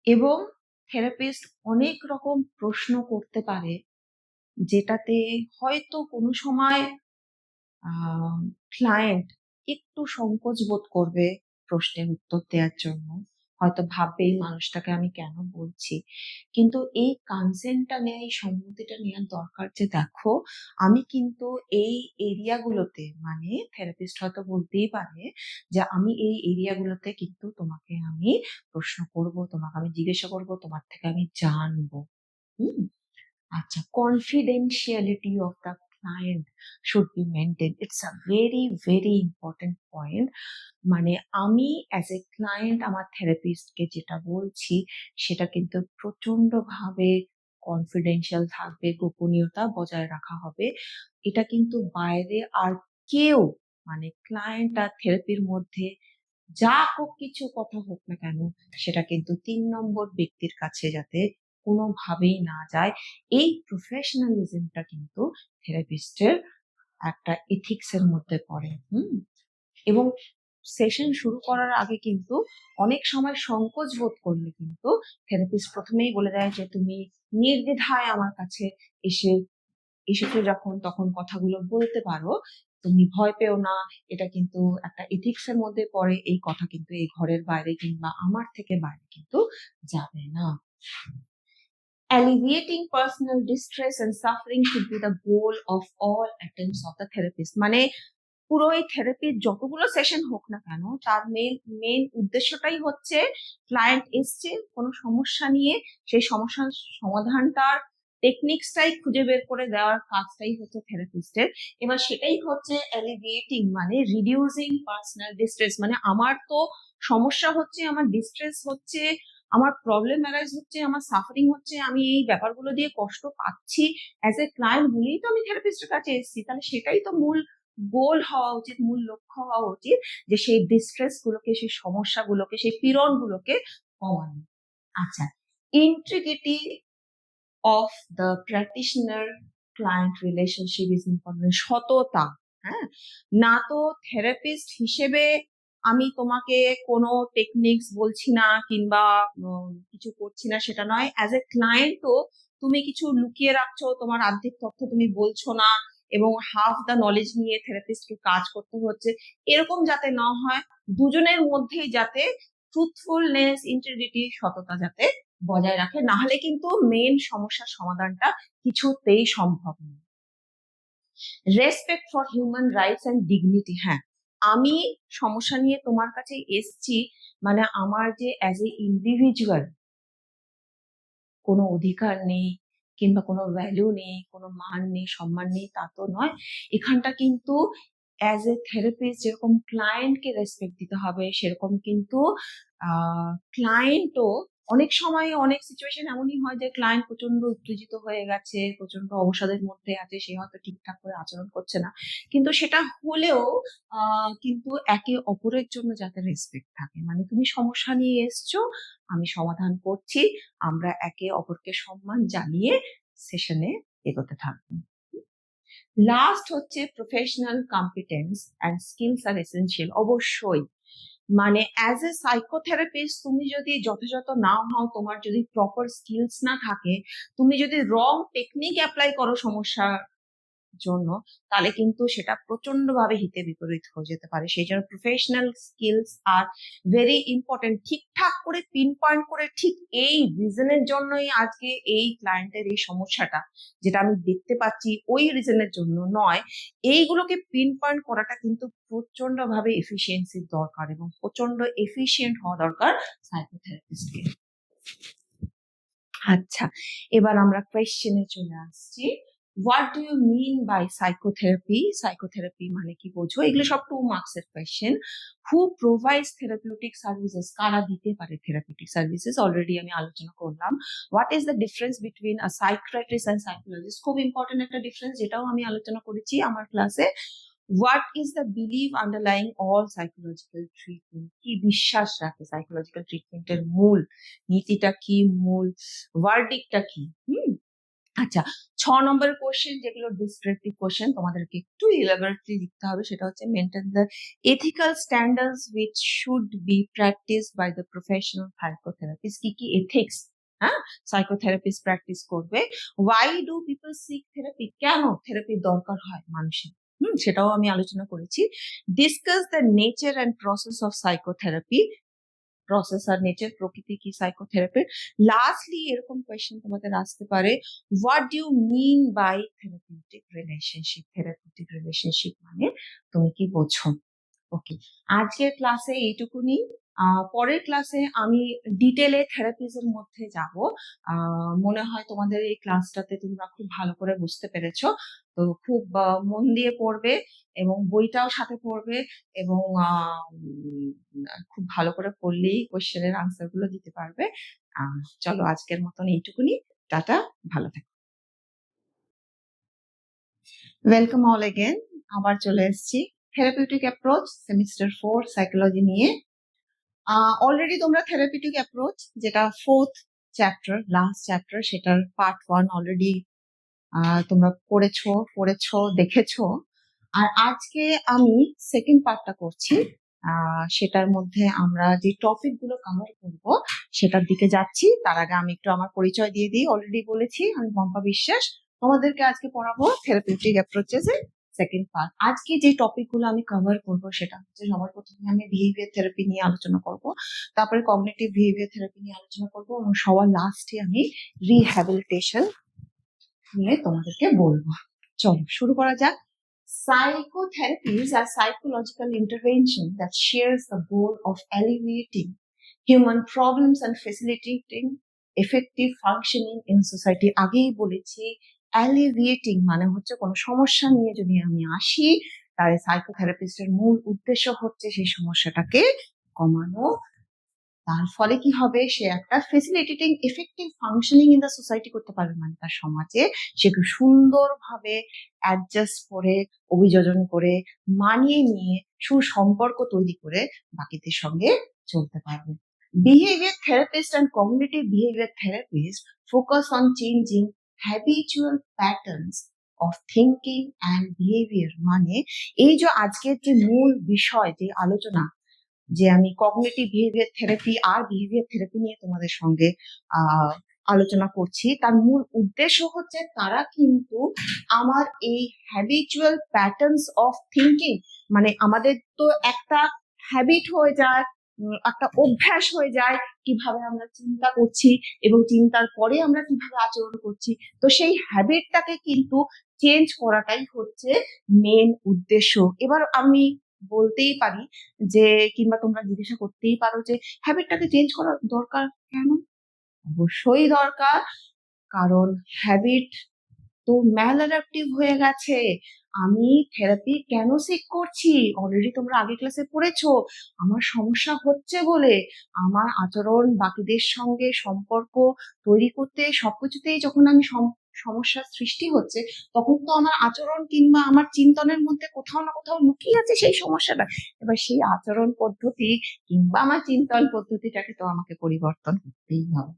এবং থেরাপিস্ট অনেক রকম প্রশ্ন করতে পারে যেটাতে হয়তো কোনো সময় ক্লায়েন্ট একটু সংকোচ বোধ করবে প্রশ্নের উত্তর দেওয়ার জন্য, হয়তো ভাববে এই মানুষটাকে আমি কেন বলছি। কিন্তু এই কনসেন্টটা নেওয়া, এই সম্মতিটা নেওয়ার দরকার যে দেখো আমি কিন্তু এই এরিয়াগুলোতে, মানে থেরাপিস্ট হয়তো বলতেই পারে যে আমি এই এরিয়াগুলোতে কিন্তু তোমাকে আমি প্রশ্ন করব, তোমাকে আমি জিজ্ঞাসা করব, তোমার থেকে আমি জানবো। হুম। আচ্ছা, confidentiality of the client should be maintained. It's a very very important point. মানে আমি অ্যাজ এ ক্লায়েন্ট আমার থেরাপিস্টকে যেটা বলছি সেটা কিন্তু প্রচন্ড ভাবে কনফিডেন্সিয়াল থাকবে, গোপনীয়তা বজায় রাখা হবে। এটা কিন্তু বাইরে আর কেউ, মানে ক্লায়েন্ট আর থেরাপির মধ্যে যা হোক কিছু কথা হোক না কেন, সেটা কিন্তু 3 নম্বর ব্যক্তির কাছে যাতে কোনোভাবেই না যায়। এই প্রফেশনালিজমটা কিন্তু থেরাপিস্টের একটা এথিক্স এর মধ্যে পড়ে। এবং সেশন শুরু করার আগে কিন্তু অনেক সময় সংকোচ বোধ করলে কিন্তু থেরাপিস্ট প্রথমেই বলে দেয় যে তুমি নির্দ্বিধায় আমার কাছে এসেছো যখন তখন কথাগুলো বলতে পারো, তুমি ভয় পেও না। এটা কিন্তু একটা এথিক্স এর মধ্যে পড়ে, এই কথা কিন্তু এই ঘরের বাইরে কিংবা আমার থেকে বাইরে কিন্তু যাবে না। Alleviating personal distress and suffering should be the goal of all attempts of the therapist. মানে পুরো এই থেরাপির যতগুলো সেশন হোক না কেন তার মেন উদ্দেশ্যটাই হচ্ছে ক্লায়েন্ট এসছে কোনো সমস্যা নিয়ে, সেই সমস্যার সমাধানটার টেকনিক্সটাই খুঁজে বের করে দেওয়ার কাজটাই হচ্ছে থেরাপিস্টের। এবার সেটাই হচ্ছে অ্যালিভিয়েটিং, মানে রিডিউসিং পার্সোনাল ডিস্ট্রেস। মানে আমার তো সমস্যা হচ্ছে, আমার ডিস্ট্রেস হচ্ছে, আমার প্রবলেম অ্যারাইজ হচ্ছে, আমার সাফারিং হচ্ছে, আমি এই ব্যাপারগুলো দিয়ে কষ্ট পাচ্ছি অ্যাজ এ ক্লায়েন্ট বলেই তো আমি থেরাপিস্টের কাছে এসেছি। তাহলে সেটাই তো মূল গোল হওয়া উচিত, মূল লক্ষ্য হওয়া উচিত, যে সেই ডিস্ট্রেস গুলোকে, সেই সমস্যাগুলোকে, সেই পীড়ন গুলোকে কমানো। আচ্ছা, integrity of the practitioner client relationship is important. সততা, হ্যাঁ, না তো থেরাপিস্ট হিসেবে আমি তোমাকে কোনো টেকনিক্স বলছি না কিংবা কিছু করছি না সেটা নয়। অ্যাজ এ ক্লায়েন্টও তুমি কিছু লুকিয়ে রাখছো, তোমার অর্ধেক তথ্য তুমি বলছো না এবং হাফ দ্য নলেজ নিয়ে থেরাপিস্টকে কাজ করতে হচ্ছে, এরকম যাতে না হয়। দুজনের মধ্যেই যাতে ট্রুথফুলনেস, ইন্টিগ্রিটি, সততা যাতে বজায় রাখে, না হলে কিন্তু মেন সমস্যার সমাধানটা কিছুতেই সম্ভব নয়। Respect for human rights and dignity. হ্যাঁ, আমি সমস্যা নিয়ে তোমার কাছে এসছি মানে আমার যে অ্যাজ এ ইন্ডিভিজুয়াল কোনো অধিকার নেই কিংবা কোনো ভ্যালু নেই, কোনো মান নেই, সম্মান নেই, তা তো নয়। এখানটা কিন্তু অ্যাজ এ থেরাপিস্ট যেরকম ক্লায়েন্টকে রেসপেক্ট দিতে হবে, সেরকম কিন্তু ক্লায়েন্টও অনেক সময় অনেক সিচুয়েশন এমনই হয় যে ক্লায়েন্ট প্রচন্ড উত্তেজিত হয়ে গেছে, প্রচন্ড অবসাদের মধ্যে আছে, সে হয়তো ঠিকঠাক করে আচরণ করছে না, কিন্তু সেটা হলেও কিন্তু একে অপরের জন্য যাতে রেসপেক্ট থাকে, মানে তুমি সমস্যা নিয়ে এসছো, আমি সমাধান করছি, আমরা একে অপরকে সম্মান জানিয়ে সেশনে এগোতে থাকবো। লাস্ট হচ্ছে professional competence and skills are essential. অবশ্যই মানে অ্যাজ এ সাইকোথেরাপিস্ট তুমি যদি যথাযথ না হও, তোমার যদি প্রপার স্কিলস না থাকে, তুমি যদি রং টেকনিক অ্যাপ্লাই করো সমস্যা জন্য, তাহলে কিন্তু সেটা প্রচন্ড ভাবে হিতে বিপরীত হয়ে যেতে পারে। সেই জন্য professional skills are very important. ঠিকঠাক করে পিন পয়েন্ট করে ঠিক এই রিজনের জন্যই আজকে এই ক্লায়েন্টের এই সমস্যাটা যেটা আমি দেখতে পাচ্ছি ওই রিজনের জন্য নয়, এইগুলোকে পিন পয়েন্ট করাটা কিন্তু প্রচন্ড ভাবে এফিসিয়েন্সির দরকার এবং প্রচন্ড এফিসিয়েন্ট হওয়া দরকার সাইকোথেরাপিস্টকে। আচ্ছা, এবার আমরা কোয়েশ্চেনে চলে আসছি। What do you mean by psychotherapy? Psychotherapy মানে কি বোঝো? এগুলো সব 2 মার্কসের question. Who provides therapeutic services? কারা দিতে পারে থেরাপিউটিক সার্ভিসেস? অলরেডি আমি আলোচনা করলাম। What is the difference between a psychiatrist and psychologist? খুব ইম্পর্টেন্ট একটা ডিফারেন্স, যেটাও আমি আলোচনা করেছি আমার ক্লাসে। What is the believe underlying all psychological treatment? কি বিশ্বাস রাখে সাইকোলজিক্যাল ট্রিটমেন্টের মূল নীতিটা কি, মূল ভার্ডিকটা কি? আচ্ছা, 6 নম্বর কোশ্চেন, যেগুলো ডিসক্রিপটিভ কোশ্চেন, তোমাদেরকে একটু ইলাবোরেটলি লিখতে হবে, সেটা হচ্ছে mention the ethical standards which should be practised by the professional psychotherapist. কি কি এথিক্স হ্যাঁ সাইকোথেরাপিস্ট প্র্যাকটিস করবে? Why do people seek therapy? কেন থেরাপির দরকার হয় মানুষের, সেটাও আমি আলোচনা করেছি। Discuss the nature and process of psychotherapy. Process আর নেচার, প্রকৃতি কি সাইকোথেরাপির। লাস্টলি এরকম কোয়েশ্চেন তোমাদের আসতে পারে, what do you mean by therapeutic relationship? Therapeutic relationship মানে তুমি কি বোঝো? ওকে, আজকের ক্লাসে এইটুকুনি। পরের ক্লাসে আমি ডিটেলে থেরাপিজের মধ্যে যাব। মনে হয় তোমাদের এই ক্লাসটাতে তোমরা খুব ভালো করে বুঝতে পেরেছো, তো খুব মন দিয়ে পড়বে এবং বইটাও সাথে পড়বে এবং খুব ভালো করে পড়লেই কোশ্চেনের আনসার গুলো দিতে পারবে। চলো আজকের মতন এইটুকুনি, টাটা, ভালো থেকো। ওয়েলকাম অল এগেন, আবার চলে এসেছি থেরাপিউটিক অ্যাপ্রোচ সেমিস্টার 4 সাইকোলজি নিয়ে। অলরেডি তোমরা থেরাপিউটিক অ্যাপ্রোচ যেটা 4th চ্যাপ্টার, লাস্ট চ্যাপ্টার, সেটার পার্ট 1 অলরেডি তোমরা পড়েছো, দেখেছো। আর আজকে আমি সেকেন্ড পার্টটা করছি। সেটার মধ্যে আমরা যে টপিক গুলো কভার করবো সেটার দিকে যাচ্ছি। তার আগে আমি একটু আমার পরিচয় দিয়ে দিই। অলরেডি বলেছি আমি পম্পা বিশ্বাস, তোমাদেরকে আজকে পড়াবো থেরাপিউটিক অ্যাপ্রোচেস এর সেকেন্ড পার্ট। আজকে যে টপিক গুলো আমি কভার করবো সেটা হচ্ছে, সবার প্রথমে আমি বিহেভিয়ার থেরাপি নিয়ে আলোচনা করব, তারপরে কগনিটিভ বিহেভিয়ার থেরাপি নিয়ে আলোচনা করব এবং সবার লাস্টে আমি রিহ্যাবিলিটেশন নিয়ে তোমাদেরকে বলবো। চলো শুরু করা যাক। Psychotherapies are psychological intervention that shares the goal of alleviating human problems and facilitating effective functioning in society. আগেই বলেছি alleviating মানে হচ্ছে কোনো সমস্যা নিয়ে যদি আমি আসি, তাহলে সাইকোথেরাপিস্টের মূল উদ্দেশ্য হচ্ছে সেই সমস্যাটাকে কমানো। তার ফলে কি হবে, সে একটা ফেসিলিটেটিং effective functioning in the society করতে পারবে, মানে তার সমাজে সে খুব সুন্দরভাবে অ্যাডজাস্ট করে, অভিযোজন করে, মানিয়ে নিয়ে সুসম্পর্ক তৈরি করে বাকিদের সঙ্গে চলতে পারবে। Behaviour therapist and community behaviour therapist focus on changing habitual patterns of thinking and behaviour. মানে এই যে আজকের যে মূল বিষয়, যে আলোচনা, যে আমি কগনিটিভ বিহেভিয়ার থেরাপি আর বিহেভিয়ার থেরাপি নিয়ে তোমাদের সঙ্গে আহ আলোচনা করছি, তার মূল উদ্দেশ্য হচ্ছে তারা কিন্তু আমার এই হ্যাবিচুয়াল প্যাটার্নস অফ থিঙ্কিং, মানে আমাদের তো একটা হ্যাবিট হয়ে যায়, একটা অভ্যাস হয়ে যায় কিভাবে আমরা চিন্তা করছি এবং চিন্তার পরে আমরা কিভাবে আচরণ করছি। তো সেই হ্যাবিটটাকে কিন্তু চেঞ্জ করাটাই হচ্ছে মেন উদ্দেশ্য। এবার আমি বলতেই পারি যে, কিংবা তোমরা জিজ্ঞাসা করতেই পারো যে হ্যাবিটটাকে চেঞ্জ করার দরকার কেন? অবশ্যই দরকার, কারণ হ্যাবিট তো ম্যালঅ্যাডাপটিভ হয়ে গেছে। আমি থেরাপি কেন সিক করছি? অলরেডি তোমরা আগে ক্লাসে পড়েছো, আমার সমস্যা হচ্ছে বলে আমার আচরণ বাকিদের সঙ্গে সম্পর্ক তৈরি করতে সবকিছুতেই যখন আমি সমস্যার সৃষ্টি হচ্ছে, তখন তো আমার আচরণ কিংবা আমার চিন্তনের মধ্যে কোথাও না কোথাও লুকিয়ে আছে সেই সমস্যাটা। এবার সেই আচরণ পদ্ধতি কিংবা আমার চিন্তন পদ্ধতিটাকে তো আমাকে পরিবর্তন করতেই হবে।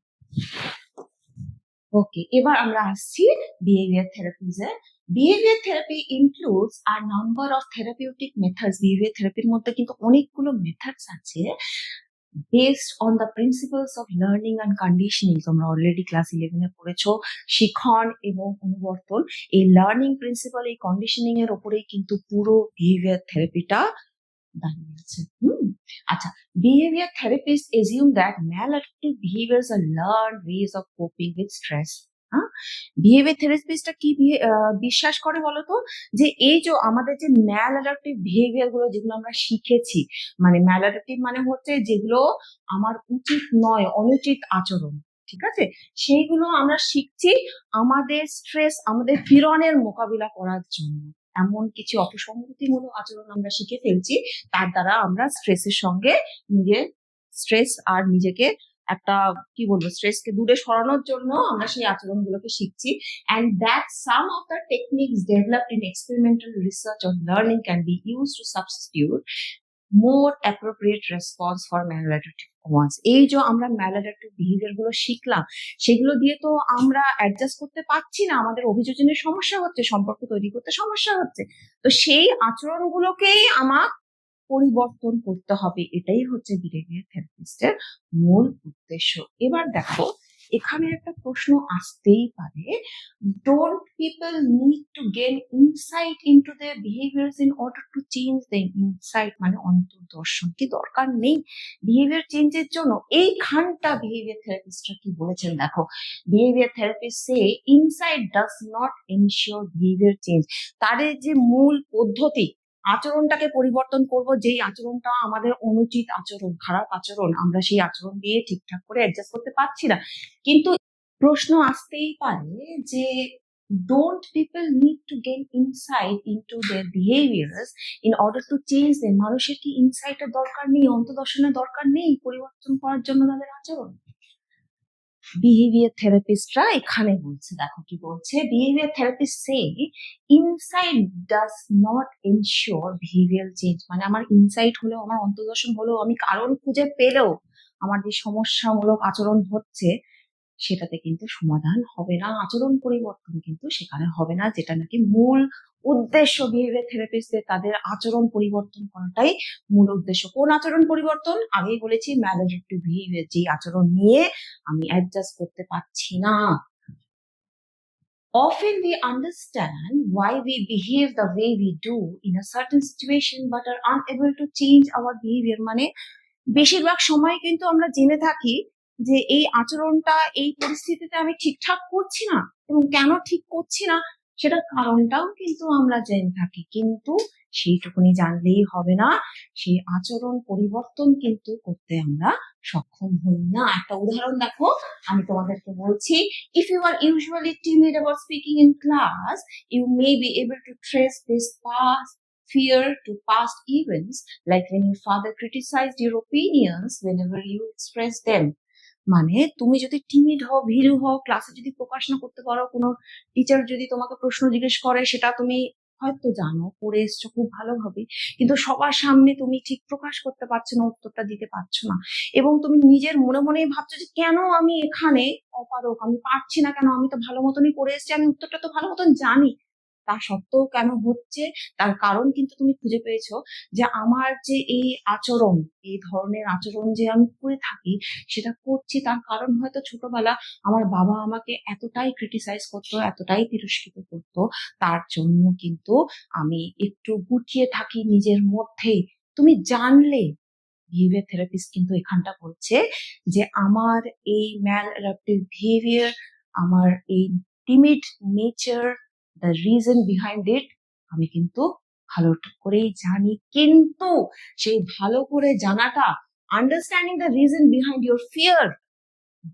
ওকে, এবার আমরা আসছি বিহেভিয়ার থেরাপিজে। Behaviour therapy includes a number of therapeutic methods. Behaviour থেরাপির মধ্যে কিন্তু অনেকগুলো মেথডস আছে based on the principles of learning and conditioning. তোমরা অলরেডি ক্লাস 11-এ পড়েছো শিখন এবং অনুবর্তন। এই লার্নিং প্রিন্সিপাল, এই কন্ডিশনিং এর ওপরেই কিন্তু পুরো বিহেভিয়ার থেরাপিটা দাঁড়িয়ে আছে। আচ্ছা, behavior therapists assume that maladaptive behaviors are learned ways of coping with stress. Behaviour থেরাপিস্টটা কি বিশ্বাস করে বলতো, যে এই যে আমাদের যে ম্যালঅ্যাডাপটিভ বিহেভিয়ার গুলো যেগুলো আমরা শিখেছি, মানে ম্যালঅ্যাডাপটিভ মানে হচ্ছে যেগুলো আমার উচিত নয়, অনুচিত আচরণ, ঠিক আছে, সেইগুলো আমরা শিখছি আমাদের স্ট্রেস, আমাদের পীড়নের মোকাবিলা করার জন্য। এমন কিছু অপসংগতিমূলক আচরণ আমরা শিখে ফেলছি, তার দ্বারা আমরা স্ট্রেসের সঙ্গে নিজের স্ট্রেস আর নিজেকে একটা কি বলবো স্ট্রেসকে দূরে সরানোর জন্য আমরা সেই আচরণগুলোকে শিখছি। and that some of the techniques developed in experimental research on learning can be used to substitute more appropriate response for maladaptive ones. এই যে আমরা maladaptive behavior গুলো শিখলাম, সেগুলো দিয়ে তো আমরা অ্যাডজাস্ট করতে পারছি না, আমাদের অভিযোজনের সমস্যা হচ্ছে, সম্পর্ক তৈরি করতে সমস্যা হচ্ছে। তো সেই আচরণগুলোকেই আমার পরিবর্তন করতে হবে, এটাই হচ্ছে বিহেভিয়ার থেরাপিস্টের মূল উদ্দেশ্য। এবার দেখো, এখানে একটা প্রশ্ন আসতেই পারে, don't people need to gain insight into their behaviours in order to change them? Insight মানে অন্তর্দর্শন, কি দরকার নেই বিহেভিয়ার চেঞ্জের জন্য? এইখানটা বিহেভিয়ার থেরাপিস্টরা কি বলেছেন দেখো, behaviour therapist say insight does not ensure behaviour change. তাদের যে মূল পদ্ধতি, আচরণটাকে পরিবর্তন করব, যেই আচরণটা আমাদের অনুচিত আচরণ, খারাপ আচরণ, আমরা সেই আচরণ দিয়ে ঠিকঠাক করে অ্যাডজাস্ট করতে পারছি না। কিন্তু প্রশ্ন আসতেই পারে যে don't people need to gain insight into their behaviours in order to change them? মানুষের কি ইনসাইটের দরকার নেই, অন্তর্দর্শনের দরকার নেই পরিবর্তন করার জন্য তাদের আচরণ? বিহেভিয়ার থেরাপিস্টরা এখানে বলছে, দেখো কি বলছে, behaviour therapist say insight does not ensure behaviour change. মানে আমার ইনসাইট হলেও, আমার অন্তর্দর্শন হলেও, আমি কারণ খুঁজে পেলেও আমার যে সমস্যামূলক আচরণ হচ্ছে সেটাতে কিন্তু সমাধান হবে না, আচরণ পরিবর্তন কিন্তু সেখানে হবে না, যেটা নাকি মূল উদ্দেশ্য বিহেভিয়ার থেরাপিস্টদের, তাদের আচরণ পরিবর্তন করাটাই মূল উদ্দেশ্য। কোন আচরণ পরিবর্তন? আগেই বলেছি ম্যালাডাপটিভ বিহেভিয়ার, যে আচরণ নিয়ে আমি অ্যাডজাস্ট করতে পারছি না। Often we understand why we behave the way we do in a certain situation but are unable to change our behavior. মানে বেশিরভাগ সময় কিন্তু আমরা জেনে থাকি যে এই আচরণটা এই পরিস্থিতিতে আমি ঠিকঠাক করছি না, এবং কেন ঠিক করছি না সেটার কারণটাও কিন্তু আমরা জেনে থাকি, কিন্তু সেইটুকুনি জানলেই হবে না, সেই আচরণ পরিবর্তন কিন্তু করতে আমরা সক্ষম হই না। একটা উদাহরণ দেখো, আমি তোমাদেরকে বলছি, if you are usually timid about speaking in class, you may be able to trace this past fear to past events, like when your father criticized your opinions whenever you express them. মানে তুমি যদি timid হও, ভীরু হও, ক্লাসে যদি প্রকাশ না করতে পারো, কোনো টিচার যদি তোমাকে প্রশ্ন জিজ্ঞেস করে সেটা তুমি হয়তো জানো, পড়ে এসছো খুব ভালোভাবে, কিন্তু সবার সামনে তুমি ঠিক প্রকাশ করতে পারছো না, উত্তরটা দিতে পারছো না, এবং তুমি নিজের মনে মনেই ভাবছো যে কেন আমি এখানে অপারক, আমি পারছি না কেন, আমি তো ভালো মতনই পড়ে এসেছি, আমি উত্তরটা তো ভালো মতন জানি, তা সত্ত্বেও কেন হচ্ছে, তার কারণ কিন্তু তুমি খুঁজে পেয়েছো যে আমার যে এই আচরণ, এই ধরনের আচরণ যে আমি করে থাকি, সেটা করছি তার কারণ হয়তো ছোটবেলা আমার বাবা আমাকে এতটাই ক্রিটিসাইজ করতো, এতটাই তিরস্কৃত করতো, তার জন্য কিন্তু আমি একটু গুটিয়ে থাকি নিজের মধ্যেই। তুমি জানলে, বিহেভিয়ার থেরাপিস্ট কিন্তু এখানটা বলছে যে আমার এই ম্যাল অ্যাডাপটিভ বিহেভিয়ার, আমার এই timid nature, the reason behind it আমি কিন্তু ভালো করেই জানি, কিন্তু সেই ভালো করে জানাটা, understanding the reason behind your fear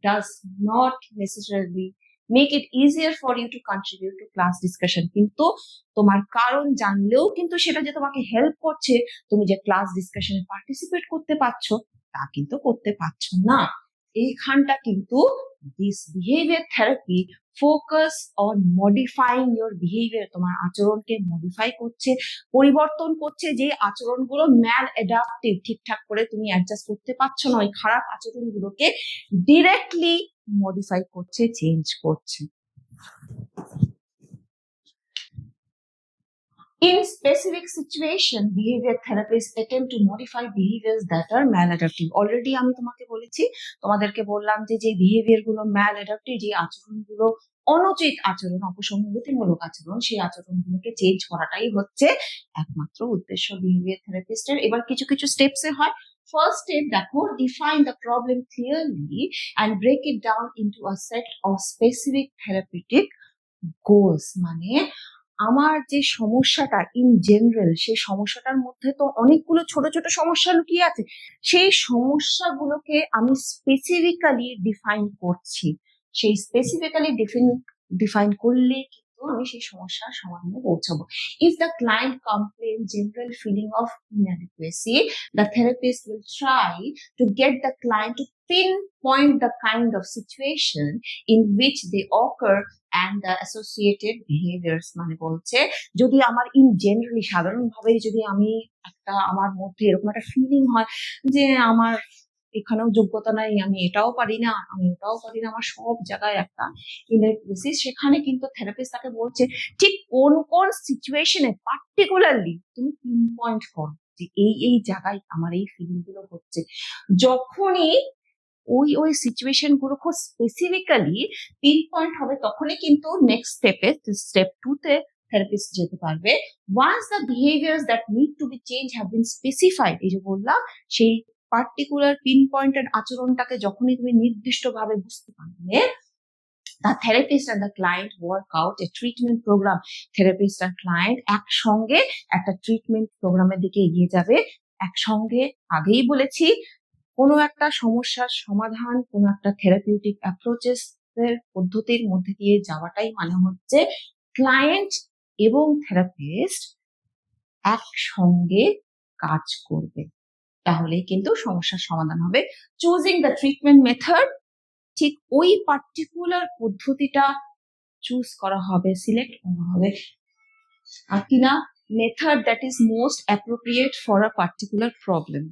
does not necessarily make it easier for you to contribute to class discussion. কিন্তু তোমার কারণ জানলেও কিন্তু সেটা যে তোমাকে হেল্প করছে তুমি যে ক্লাস ডিসকাশনে পার্টিসিপেট করতে পারছো, তা কিন্তু করতে পারছো না। এইখানটা কিন্তু this behaviour therapy focus on modifying your behaviour, তোমার আচরণকে মডিফাই করছে, পরিবর্তন করছে। যে আচরণগুলো ম্যাল অ্যাডাপটিভ, ঠিকঠাক করে তুমি অ্যাডজাস্ট করতে পারছো না, ওই খারাপ আচরণগুলোকে ডিরেক্টলি মডিফাই করছে, চেঞ্জ করছে। In specific situation, behavior therapists attempt to modify behaviors that are maladaptive. Already আমি তোমাকে বলেছি, তোমাদেরকে বললাম যে যে বিহেভিয়ার গুলো maladaptive, যে আচরণগুলো অনুচিত আচরণ, অপসংগতিমূলক আচরণ, সেই আচরণগুলোকে চেঞ্জ করাটাই হচ্ছে একমাত্র উদ্দেশ্য বিহেভিয়ার থেরাপিস্টের। এবার কিছু কিছু স্টেপসে হয়। ফার্স্ট স্টেপ দেখো, define the problem clearly and break it down into a set of specific therapeutic goals. মানে আমার যে সমস্যাটা ইন জেনারেল, সেই সমস্যাটার মধ্যে তো অনেকগুলো ছোট ছোট সমস্যা লুকিয়ে আছে, সেই সমস্যাগুলোকে আমি স্পেসিফিক্যালি ডিফাইন করছি। সেই স্পেসিফিক্যালি ডিফাইন করলে কিন্তু আমি সেই সমস্যার সমাধানে পৌঁছাবো। If the client complain general feeling of inadequacy, the therapist will try to get the client to pinpoint the kind of situation in which they occur and the associated behaviors. মানে বলছে, যদি আমার ইন জেনারেলি, সাধারণভাবে যদি আমি আমার মধ্যে এরকম একটা ফিলিং হয় যে আমার এখানেও যোগ্যতা নাই, আমি এটাও পারি না, আমি ওটাও পারি না, আমার সব জায়গায় একটা ইনএডকুয়েসি, সেখানে কিন্তু থেরাপিস্ট তাকে বলছে ঠিক কোন কোন সিচুয়েশনে পার্টিকুলারলি তুমি পিনপয়েন্ট করো যে এই এই জায়গায় আমার এই ফিলিং গুলো হচ্ছে। যখনই ওই সিচুয়েশন গুলো খুব স্পেসিফিক্যালি পিনপয়েন্ট হবে, তখনই কিন্তু নেক্সট স্টেপে, স্টেপ 2 তে থেরাপিস্ট যেতে পারবে। Once the behaviours that need to be change have been specified, এই যে বললাম, সেই পার্টিকুলার পিনপয়েন্টেড আচরণটাকে যখনই তুমি নির্দিষ্টভাবে বুঝতে পারবে, the therapist and the client work out a treatment program. Therapist and client একসঙ্গে একটা ট্রিটমেন্ট প্রোগ্রামের দিকে এগিয়ে যাবে। একসঙ্গে, আগেই বলেছি, কোনো একটা সমস্যার সমাধান, কোনো একটা থেরাপিউটিক অ্যাপ্রোচেস এর পদ্ধতির মধ্যে দিয়ে যাওয়াটাই মানে হচ্ছে ক্লায়েন্ট এবং থেরাপিস্ট একসঙ্গে কাজ করবে, তাহলেই কিন্তু সমস্যার সমাধান হবে। চুজিং দ্য ট্রিটমেন্ট মেথড, ঠিক ওই পার্টিকুলার পদ্ধতিটা চুজ করা হবে, সিলেক্ট করা হবে, আর কিনা method that is most appropriate for a particular problem.